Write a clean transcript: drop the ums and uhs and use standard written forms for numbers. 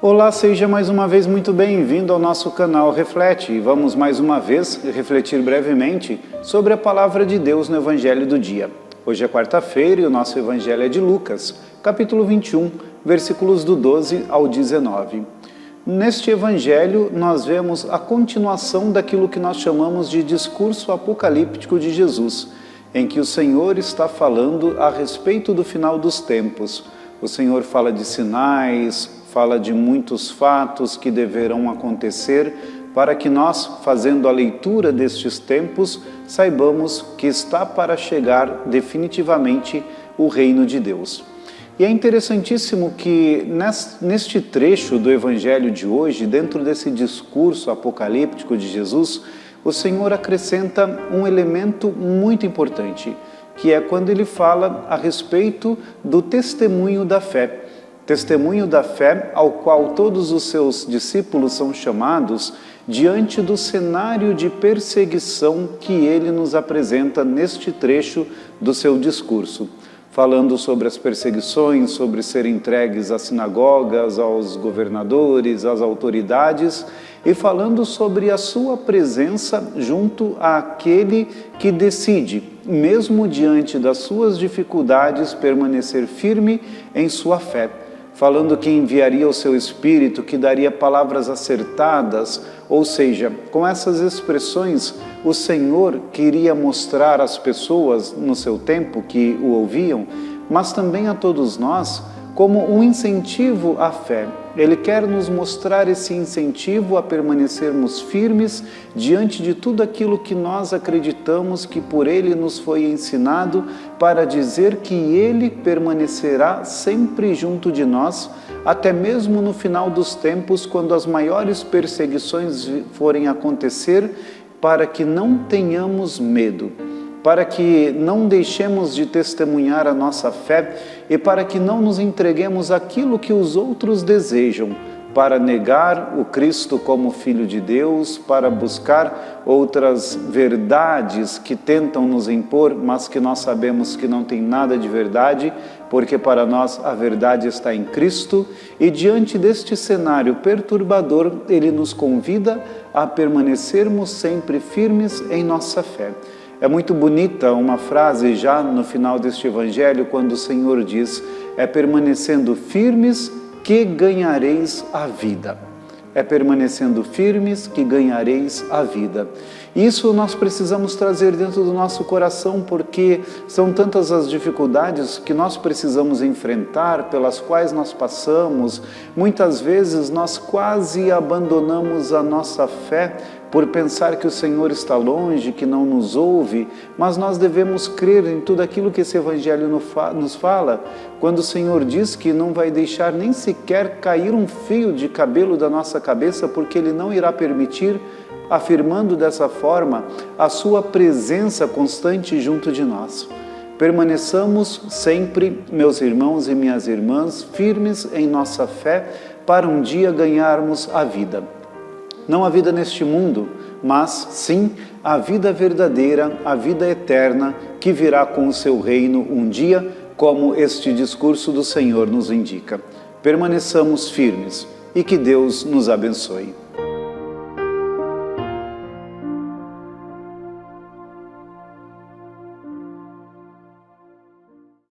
Olá, seja mais uma vez muito bem-vindo ao nosso canal Reflete e vamos mais uma vez refletir brevemente sobre a Palavra de Deus no Evangelho do dia. Hoje é quarta-feira e o nosso Evangelho é de Lucas, capítulo 21, versículos do 12 ao 19. Neste Evangelho nós vemos a continuação daquilo que nós chamamos de discurso apocalíptico de Jesus, em que o Senhor está falando a respeito do final dos tempos. O Senhor fala de sinais, fala de muitos fatos que deverão acontecer para que nós, fazendo a leitura destes tempos, saibamos que está para chegar definitivamente o reino de Deus. E é interessantíssimo que neste trecho do Evangelho de hoje, dentro desse discurso apocalíptico de Jesus, o Senhor acrescenta um elemento muito importante, que é quando ele fala a respeito do testemunho da fé. Testemunho da fé ao qual todos os seus discípulos são chamados diante do cenário de perseguição que ele nos apresenta neste trecho do seu discurso, falando sobre as perseguições, sobre ser entregues às sinagogas, aos governadores, às autoridades, e falando sobre a sua presença junto àquele que decide, mesmo diante das suas dificuldades, permanecer firme em sua fé. Falando que enviaria o seu Espírito, que daria palavras acertadas, ou seja, com essas expressões, o Senhor queria mostrar às pessoas no seu tempo que o ouviam, mas também a todos nós, como um incentivo à fé. Ele quer nos mostrar esse incentivo a permanecermos firmes diante de tudo aquilo que nós acreditamos que por Ele nos foi ensinado, para dizer que Ele permanecerá sempre junto de nós, até mesmo no final dos tempos, quando as maiores perseguições forem acontecer, para que não tenhamos medo, para que não deixemos de testemunhar a nossa fé e para que não nos entreguemos àquilo que os outros desejam, para negar o Cristo como Filho de Deus, para buscar outras verdades que tentam nos impor, mas que nós sabemos que não tem nada de verdade, porque para nós a verdade está em Cristo, e diante deste cenário perturbador, Ele nos convida a permanecermos sempre firmes em nossa fé. É muito bonita uma frase já no final deste Evangelho, quando o Senhor diz: é permanecendo firmes que ganhareis a vida. É permanecendo firmes que ganhareis a vida. Isso nós precisamos trazer dentro do nosso coração, porque são tantas as dificuldades que nós precisamos enfrentar, pelas quais nós passamos. Muitas vezes nós quase abandonamos a nossa fé por pensar que o Senhor está longe, que não nos ouve, mas nós devemos crer em tudo aquilo que esse Evangelho nos fala, quando o Senhor diz que não vai deixar nem sequer cair um fio de cabelo da nossa cabeça, porque Ele não irá permitir, afirmando dessa forma a sua presença constante junto de nós. Permaneçamos sempre, meus irmãos e minhas irmãs, firmes em nossa fé, para um dia ganharmos a vida. Não a vida neste mundo, mas sim a vida verdadeira, a vida eterna, que virá com o seu reino um dia, como este discurso do Senhor nos indica. Permaneçamos firmes e que Deus nos abençoe.